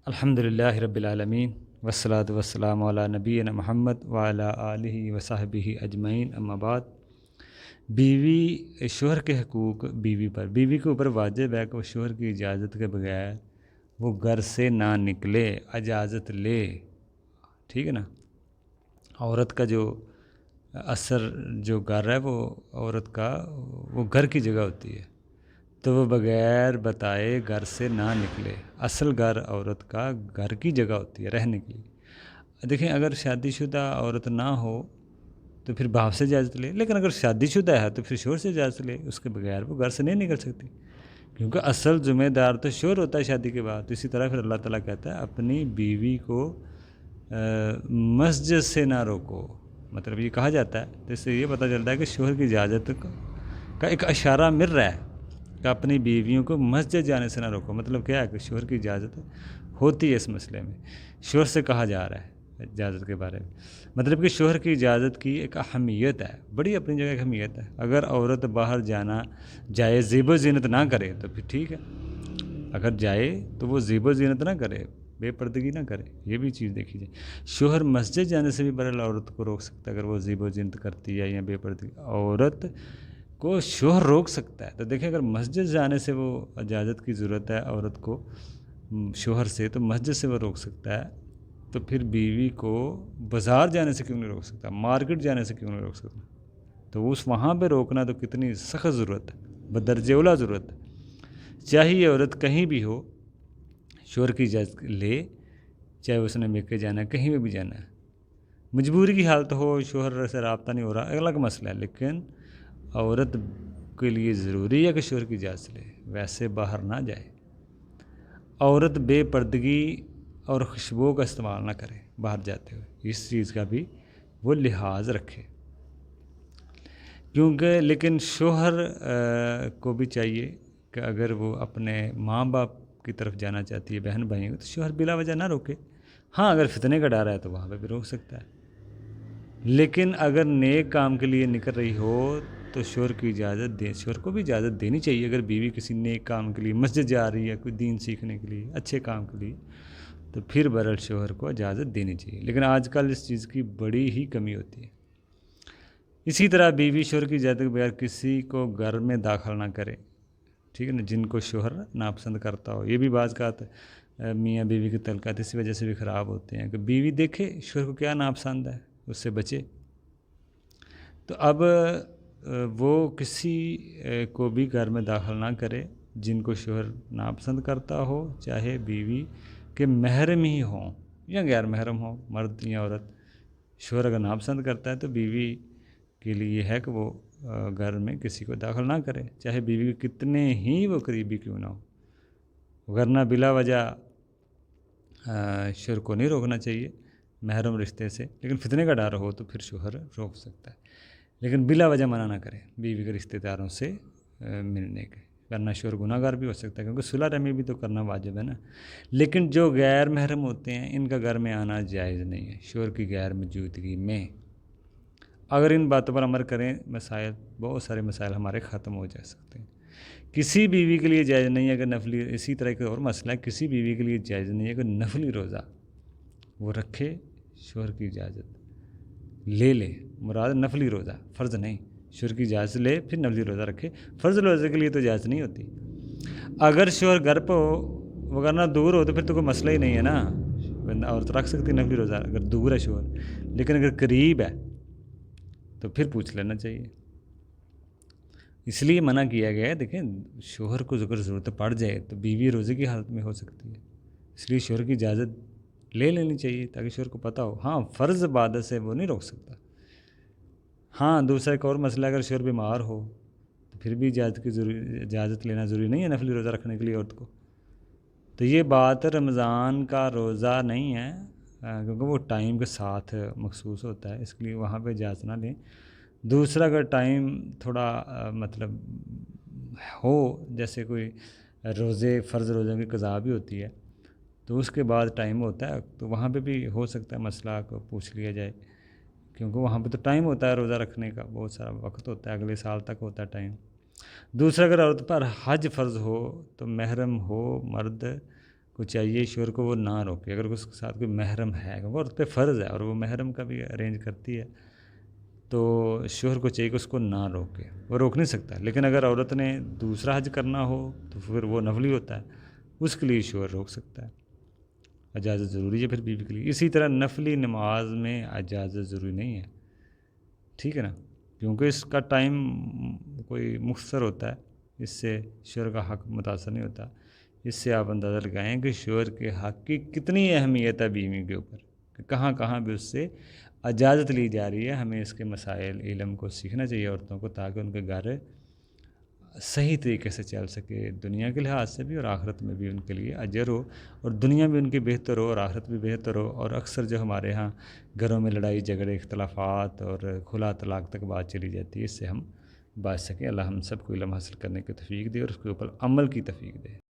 الحمدللہ رب العالمین والصلاة والسلام علی نبینا محمد وعلی آلہ وصحبہ اجمعین، اما بعد۔ بیوی شوہر کے حقوق بیوی کے اوپر واجب ہے کہ وہ شوہر کی اجازت کے بغیر وہ گھر سے نہ نکلے، اجازت لے، ٹھیک ہے نا۔ عورت کا جو اثر جو گھر ہے وہ عورت کا وہ گھر کی جگہ ہوتی ہے، تو وہ بغیر بتائے گھر سے نہ نکلے۔ اصل گھر عورت کا گھر کی جگہ ہوتی ہے رہنے کی۔ دیکھیں، اگر شادی شدہ عورت نہ ہو تو پھر باپ سے اجازت لے، لیکن اگر شادی شدہ ہے تو پھر شوہر سے اجازت لے، اس کے بغیر وہ گھر سے نہیں نکل سکتی، کیونکہ اصل ذمہ دار تو شوہر ہوتا ہے شادی کے بعد۔ اسی طرح پھر اللہ تعالیٰ کہتا ہے اپنی بیوی کو مسجد سے نہ روکو، مطلب یہ کہا جاتا ہے، تو اس سے یہ پتہ چلتا ہے کہ شوہر کی اجازت کا ایک اشارہ مل رہا ہے کہ اپنی بیویوں کو مسجد جانے سے نہ روکو۔ مطلب کیا ہے کہ شوہر کی اجازت ہوتی ہے، اس مسئلے میں شوہر سے کہا جا رہا ہے اجازت کے بارے میں۔ مطلب کہ شوہر کی اجازت کی ایک اہمیت ہے، بڑی اپنی جگہ ایک اہمیت ہے۔ اگر عورت باہر جانا جائے، زیب و زینت نہ کرے تو پھر ٹھیک ہے، اگر جائے تو وہ زیب و زینت نہ کرے، بے پردگی نہ کرے، یہ بھی چیز دیکھی جائے۔ شوہر مسجد جانے سے بھی بہرحال عورت کو روک سکتا ہے اگر وہ زیب و زینت کرتی ہے یا بے پردگی، عورت کو شوہر روک سکتا ہے۔ تو دیکھیں، اگر مسجد جانے سے وہ اجازت کی ضرورت ہے عورت کو شوہر سے، تو مسجد سے وہ روک سکتا ہے، تو پھر بیوی کو بازار جانے سے کیوں نہیں روک سکتا، مارکیٹ جانے سے کیوں نہیں روک سکتا؟ تو اس وہاں پہ روکنا تو کتنی سخت ضرورت ہے، بدرجہ اولا ضرورت ہے۔ چاہیے عورت کہیں بھی ہو شوہر کی اجازت لے، چاہے اس نے میکے جانا ہے، کہیں بھی جانا ہے، مجبوری کی حالت ہو، شوہر سے رابطہ نہیں ہو رہا، الگ مسئلہ ہے، لیکن عورت کے لیے ضروری ہے کہ شوہر کی اجازت لے، ویسے باہر نہ جائے۔ عورت بے پردگی اور خوشبو کا استعمال نہ کرے باہر جاتے ہوئے، اس چیز کا بھی وہ لحاظ رکھے، کیونکہ لیکن شوہر کو بھی چاہیے کہ اگر وہ اپنے ماں باپ کی طرف جانا چاہتی ہے، بہن بھائیوں، تو شوہر بلا وجہ نہ روکے۔ ہاں، اگر فتنے کا ڈر ہے تو وہاں پہ بھی روک سکتا ہے، لیکن اگر نیک کام کے لیے نکل رہی ہو تو شوہر کی اجازت دے، شوہر کو بھی اجازت دینی چاہیے۔ اگر بیوی کسی نیک کام کے لیے مسجد جا رہی ہے، کوئی دین سیکھنے کے لیے، اچھے کام کے لیے، تو پھر بہرحال شوہر کو اجازت دینی چاہیے، لیکن آج کل اس چیز کی بڑی ہی کمی ہوتی ہے۔ اسی طرح بیوی شوہر کی اجازت کے بغیر کسی کو گھر میں داخل نہ کرے، ٹھیک ہے نا، جن کو شوہر ناپسند کرتا ہو۔ یہ بھی بعض کا میاں بیوی کے تعلقات اسی وجہ سے بھی خراب ہوتے ہیں کہ بیوی دیکھے شوہر کو کیا ناپسند ہے، اس سے بچے۔ تو اب وہ کسی کو بھی گھر میں داخل نہ کرے جن کو شوہر ناپسند کرتا ہو، چاہے بیوی کے محرم ہی ہوں یا غیر محرم ہوں، مرد یا عورت۔ شوہر اگر ناپسند کرتا ہے تو بیوی کے لیے ہے کہ وہ گھر میں کسی کو داخل نہ کرے، چاہے بیوی کے کتنے ہی وہ قریبی کیوں نہ ہو، ورنہ بلا وجہ شوہر کو نہیں روکنا چاہیے محرم رشتے سے، لیکن فتنے کا ڈر ہو تو پھر شوہر روک سکتا ہے، لیکن بلا وجہ منع نہ کرے بیوی کے رشتہ داروں سے ملنے کے، ورنہ شوہر گناہ گار بھی ہو سکتا ہے، کیونکہ صلح رحمی بھی تو کرنا واجب ہے نا۔ لیکن جو غیر محرم ہوتے ہیں ان کا گھر میں آنا جائز نہیں ہے شوہر کی غیر موجودگی میں۔ اگر ان باتوں پر عمل کریں، مسائل بہت سارے مسائل ہمارے ختم ہو جا سکتے ہیں۔ کسی بیوی کے لیے جائز نہیں ہے کہ نفلی، اسی طرح کا اور مسئلہ ہے، کسی بیوی کے لیے جائز نہیں ہے کہ نفلی روزہ وہ رکھے، شوہر کی اجازت لے، مراد نفلی روزہ، فرض نہیں، شوہر کی اجازت لے پھر نفلی روزہ رکھے۔ فرض روزے کے لیے تو اجازت نہیں ہوتی۔ اگر شوہر گھر پہ ہو وغیرہ دور ہو تو پھر تو کوئی مسئلہ ہی نہیں ہے نا، عورت رکھ سکتی نفلی روزہ اگر دور ہے شوہر، لیکن اگر قریب ہے تو پھر پوچھ لینا چاہیے، اس لیے منع کیا گیا ہے۔ دیکھیں، شوہر کو اگر ضرورت پڑ جائے تو بیوی روزے کی حالت میں ہو سکتی ہے، اس لیے شوہر کی اجازت لے لینی چاہیے تاکہ شوہر کو پتہ ہو۔ ہاں، فرض عبادت سے وہ نہیں روک سکتا۔ ہاں، دوسرا ایک اور مسئلہ، اگر شوہر بیمار ہو تو پھر بھی اجازت لینا ضروری نہیں ہے نفلی روزہ رکھنے کے لیے عورت کو۔ تو یہ بات رمضان کا روزہ نہیں ہے، کیونکہ وہ ٹائم کے ساتھ مخصوص ہوتا ہے، اس لیے وہاں پہ اجازت نہ لیں۔ دوسرا، اگر ٹائم تھوڑا مطلب ہو، جیسے کوئی فرض روزوں کی قضا بھی ہوتی ہے تو اس کے بعد ٹائم ہوتا ہے، تو وہاں پہ بھی ہو سکتا ہے مسئلہ کو پوچھ لیا جائے، کیونکہ وہاں پہ تو ٹائم ہوتا ہے روزہ رکھنے کا، بہت سارا وقت ہوتا ہے، اگلے سال تک ہوتا ہے ٹائم۔ دوسرا، اگر عورت پر حج فرض ہو تو محرم ہو مرد کو چاہیے شوہر کو وہ نہ روکے، اگر اس کے ساتھ کوئی محرم ہے وہ اس پہ فرض ہے اور وہ محرم کا بھی ارینج کرتی ہے تو شوہر کو چاہیے کہ اس کو نہ روکے، وہ روک نہیں سکتا۔ لیکن اگر عورت نے دوسرا حج کرنا ہو تو پھر وہ نفلی ہوتا ہے، اس کے لیے شوہر روک سکتا ہے، اجازت ضروری ہے پھر بیوی کے لیے۔ اسی طرح نفلی نماز میں اجازت ضروری نہیں ہے، ٹھیک ہے نا، کیونکہ اس کا ٹائم کوئی مختصر ہوتا ہے، اس سے شوہر کا حق متاثر نہیں ہوتا۔ اس سے آپ اندازہ لگائیں کہ شوہر کے حق کی کتنی اہمیت ہے بیوی کے اوپر، کہ کہاں کہاں بھی اس سے اجازت لی جا رہی ہے۔ ہمیں اس کے مسائل علم کو سیکھنا چاہیے عورتوں کو، تاکہ ان کے گھر صحیح طریقے سے چل سکے، دنیا کے لحاظ سے بھی اور آخرت میں بھی ان کے لیے اجر ہو، اور دنیا بھی ان کی بہتر ہو اور آخرت بھی بہتر ہو۔ اور اکثر جو ہمارے ہاں گھروں میں لڑائی جھگڑے اختلافات اور کھلا طلاق تک بات چلی جاتی ہے، اس سے ہم بچ سکیں۔ اللہ ہم سب کو علم حاصل کرنے کی توفیق دے اور اس کے اوپر عمل کی توفیق دے۔